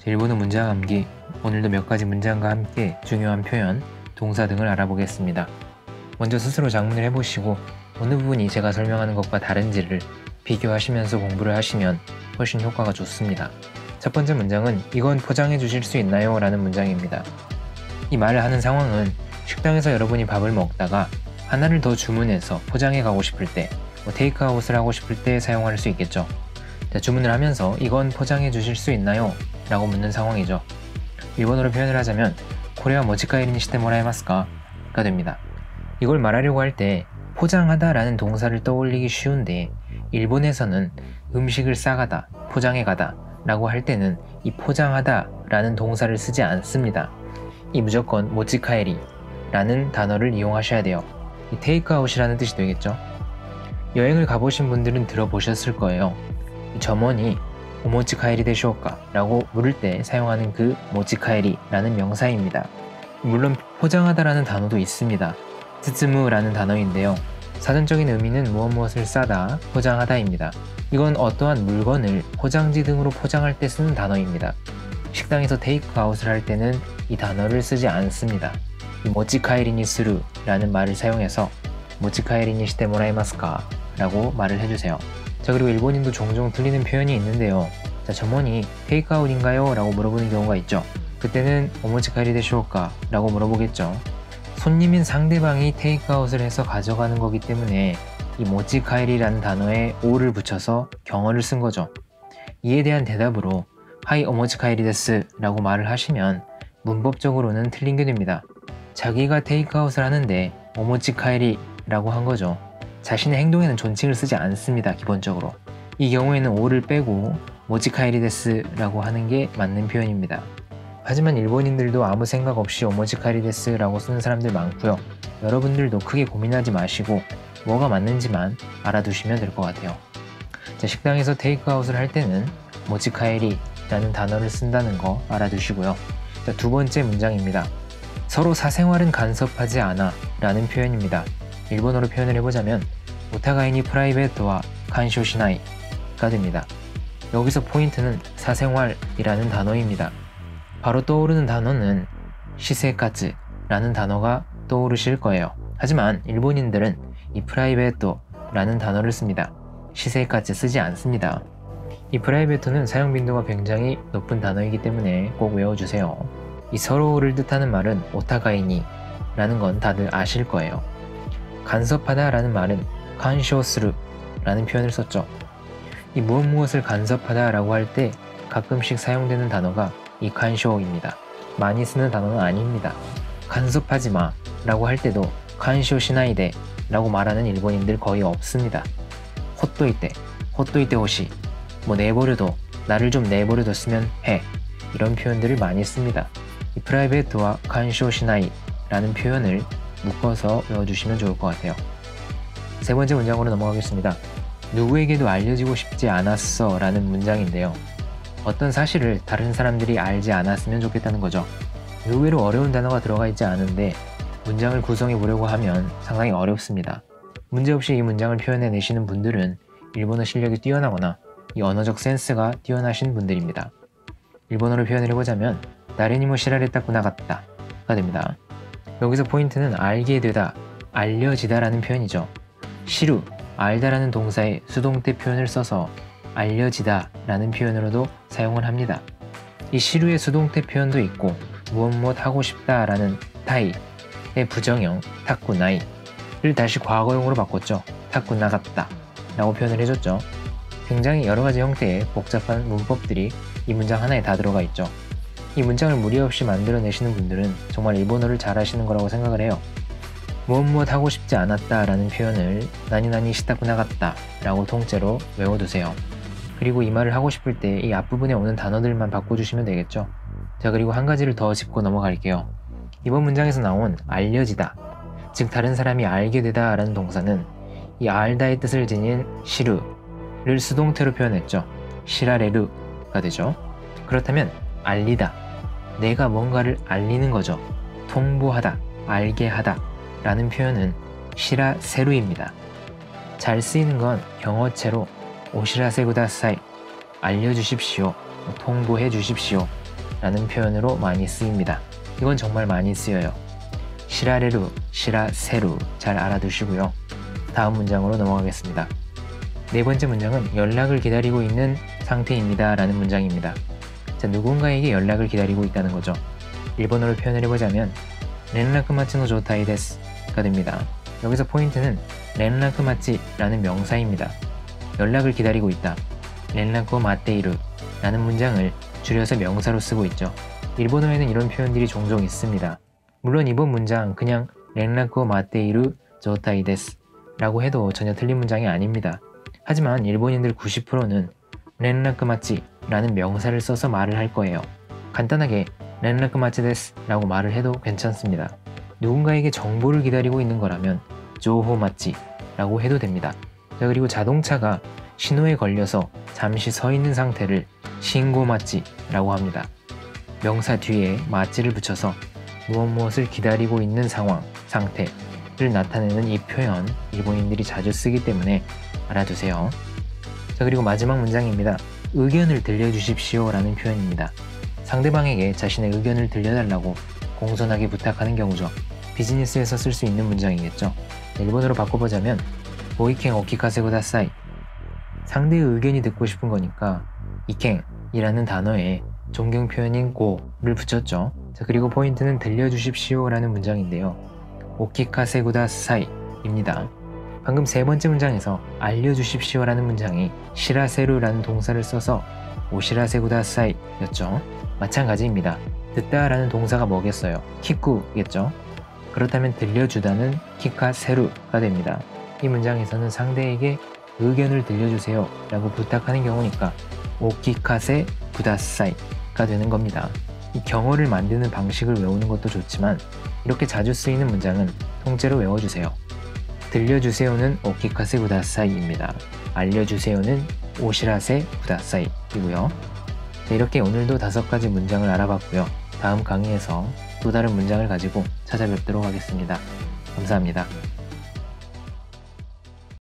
일본어 문장 암기, 오늘도 몇 가지 문장과 함께 중요한 표현, 동사 등을 알아보겠습니다. 먼저 스스로 작문을 해보시고 어느 부분이 제가 설명하는 것과 다른지를 비교하시면서 공부를 하시면 훨씬 효과가 좋습니다. 첫 번째 문장은 이건 포장해 주실 수 있나요? 라는 문장입니다. 이 말을 하는 상황은 식당에서 여러분이 밥을 먹다가 하나를 더 주문해서 포장해 가고 싶을 때, 테이크아웃을 하고 싶을 때 사용할 수 있겠죠. 주문을 하면서 이건 포장해 주실 수 있나요? 라고 묻는 상황이죠. 일본어로 표현을 하자면 "これは持ち帰りにしてもらえますか?" 가 됩니다. 이걸 말하려고 할 때 포장하다 라는 동사를 떠올리기 쉬운데 일본에서는 음식을 싸가다, 포장해 가다 라고 할 때는 이 포장하다 라는 동사를 쓰지 않습니다. 이 무조건 모치카에리 라는 단어를 이용하셔야 돼요. 이 테이크아웃이라는 뜻이 되겠죠. 여행을 가보신 분들은 들어보셨을 거예요. 점원이 오모치카에리 데쇼까? 라고 물을 때 사용하는 그 모치카에리 라는 명사입니다. 물론 포장하다 라는 단어도 있습니다. 츠츠무 라는 단어인데요. 사전적인 의미는 무엇을 싸다, 포장하다 입니다. 이건 어떠한 물건을 포장지 등으로 포장할 때 쓰는 단어입니다. 식당에서 테이크아웃을 할 때는 이 단어를 쓰지 않습니다. 이 모치카에리니 스루 라는 말을 사용해서 모치카에리니 시테 모라이마스까? 라고 말을 해주세요. 자, 그리고 일본인도 종종 틀리는 표현이 있는데요. 자, 점원이 테이크아웃인가요? 라고 물어보는 경우가 있죠. 그때는 오모치카에리 데쇼까? 라고 물어보겠죠. 손님인 상대방이 테이크아웃을 해서 가져가는 거기 때문에 이 모치카에리라는 단어에 오를 붙여서 경어를 쓴 거죠. 이에 대한 대답으로 하이 오모치카에리 데스 라고 말을 하시면 문법적으로는 틀린 게 됩니다. 자기가 테이크아웃을 하는데 오모치카에리 라고 한 거죠. 자신의 행동에는 존칭을 쓰지 않습니다. 기본적으로. 이 경우에는 오를 빼고 모치카에리 데스 라고 하는 게 맞는 표현입니다. 하지만 일본인들도 아무 생각 없이 오모치카에리 데스 라고 쓰는 사람들 많고요. 여러분들도 크게 고민하지 마시고 뭐가 맞는지만 알아두시면 될 것 같아요. 자, 식당에서 테이크아웃을 할 때는 모치카에리 라는 단어를 쓴다는 거 알아두시고요. 자, 두 번째 문장입니다. 서로 사생활은 간섭하지 않아 라는 표현입니다. 일본어로 표현을 해보자면 오타가이니 프라이베이트와 간쇼시나이가 됩니다. 여기서 포인트는 사생활이라는 단어입니다. 바로 떠오르는 단어는 시세카츠라는 단어가 떠오르실 거예요. 하지만 일본인들은 이 프라이베이트라는 단어를 씁니다. 시세카츠 쓰지 않습니다. 이 프라이베이트는 사용 빈도가 굉장히 높은 단어이기 때문에 꼭 외워주세요. 이 서로를 뜻하는 말은 오타가이니 라는 건 다들 아실 거예요. 간섭하다 라는 말은 간쇼스루 라는 표현을 썼죠. 이 무엇을 간섭하다 라고 할 때 가끔씩 사용되는 단어가 이 간쇼입니다. 많이 쓰는 단어는 아닙니다. 간섭하지 마 라고 할 때도 간쇼 시나이데 라고 말하는 일본인들 거의 없습니다. 헛도이때 호시, 내버려둬, 나를 좀 내버려뒀으면 해, 이런 표현들을 많이 씁니다. 이 프라이베이트와 간쇼 시나이 라는 표현을 묶어서 외워주시면 좋을 것 같아요. 세 번째 문장으로 넘어가겠습니다. 누구에게도 알려지고 싶지 않았어 라는 문장인데요. 어떤 사실을 다른 사람들이 알지 않았으면 좋겠다는 거죠. 의외로 어려운 단어가 들어가 있지 않은데 문장을 구성해 보려고 하면 상당히 어렵습니다. 문제없이 이 문장을 표현해 내시는 분들은 일본어 실력이 뛰어나거나 이 언어적 센스가 뛰어나신 분들입니다. 일본어로 표현을 해보자면 나레니모 시라레타쿠 나갔다 가 됩니다. 여기서 포인트는 알게 되다, 알려지다 라는 표현이죠. 시루, 알다라는 동사의 수동태 표현을 써서 알려지다 라는 표현으로도 사용을 합니다. 이 시루의 수동태 표현도 있고 무엇 하고 싶다 라는 타이의 부정형 타쿠나이를 다시 과거형으로 바꿨죠. 타쿠 나갔다 라고 표현을 해줬죠. 굉장히 여러가지 형태의 복잡한 문법들이 이 문장 하나에 다 들어가 있죠. 이 문장을 무리 없이 만들어내시는 분들은 정말 일본어를 잘하시는 거라고 생각을 해요. 무엇 하고 싶지 않았다 라는 표현을 나니나니 시타쿠 나갔다 라고 통째로 외워두세요. 그리고 이 말을 하고 싶을 때 이 앞부분에 오는 단어들만 바꿔주시면 되겠죠. 자, 그리고 한 가지를 더 짚고 넘어갈게요. 이번 문장에서 나온 알려지다, 즉 다른 사람이 알게 되다 라는 동사는 이 알다의 뜻을 지닌 시르를 수동태로 표현했죠. 시라레르가 되죠. 그렇다면 알리다, 내가 뭔가를 알리는 거죠. 통보하다, 알게 하다 라는 표현은 시라세루입니다. 잘 쓰이는 건 경어체로 오시라세 구다사이, 알려주십시오, 통보해 주십시오 라는 표현으로 많이 쓰입니다. 이건 정말 많이 쓰여요. 시라레루, 시라세루 잘 알아두시고요. 다음 문장으로 넘어가겠습니다. 네 번째 문장은 연락을 기다리고 있는 상태입니다 라는 문장입니다. 자, 누군가에게 연락을 기다리고 있다는 거죠. 일본어로 표현을 해보자면 렌라크마치노 조타이 데스가 됩니다. 여기서 포인트는 렌라크마치 라는 명사입니다. 연락을 기다리고 있다. 렌라쿠 마테이루 라는 문장을 줄여서 명사로 쓰고 있죠. 일본어에는 이런 표현들이 종종 있습니다. 물론 이번 문장 그냥 렌라쿠 마테이루 조타이 데스 라고 해도 전혀 틀린 문장이 아닙니다. 하지만 일본인들 90%는 렌라크마치 라는 명사를 써서 말을 할 거예요. 간단하게 렌라크마치 데스 라고 말을 해도 괜찮습니다. 누군가에게 정보를 기다리고 있는 거라면 조호마치 라고 해도 됩니다. 자, 그리고 자동차가 신호에 걸려서 잠시 서 있는 상태를 신고마치 라고 합니다. 명사 뒤에 마치를 붙여서 무엇을 기다리고 있는 상황, 상태를 나타내는 이 표현 일본인들이 자주 쓰기 때문에 알아두세요. 자, 그리고 마지막 문장입니다. 의견을 들려주십시오 라는 표현입니다. 상대방에게 자신의 의견을 들려달라고 공손하게 부탁하는 경우죠. 비즈니스에서 쓸 수 있는 문장이겠죠. 일본어로 바꿔보자면 고이켄 오키카세 쿠다사이. 상대의 의견이 듣고 싶은 거니까 이켄이라는 단어에 존경 표현인 고를 붙였죠. 자, 그리고 포인트는 들려주십시오 라는 문장인데요. 오키카세 쿠다사이입니다. 방금 세 번째 문장에서 알려주십시오 라는 문장이 시라세루 라는 동사를 써서 오시라세 쿠다사이 였죠. 마찬가지입니다. 듣다 라는 동사가 뭐겠어요? 키쿠겠죠. 그렇다면 들려주다는 키카세루가 됩니다. 이 문장에서는 상대에게 의견을 들려주세요 라고 부탁하는 경우니까 오키카세 쿠다사이가 되는 겁니다. 이 경어를 만드는 방식을 외우는 것도 좋지만 이렇게 자주 쓰이는 문장은 통째로 외워주세요. 들려주세요는 오키카세 쿠다사이입니다. 알려주세요는 오시라세 쿠다사이이고요. 이렇게 오늘도 5가지 문장을 알아봤고요. 다음 강의에서 또 다른 문장을 가지고 찾아뵙도록 하겠습니다. 감사합니다.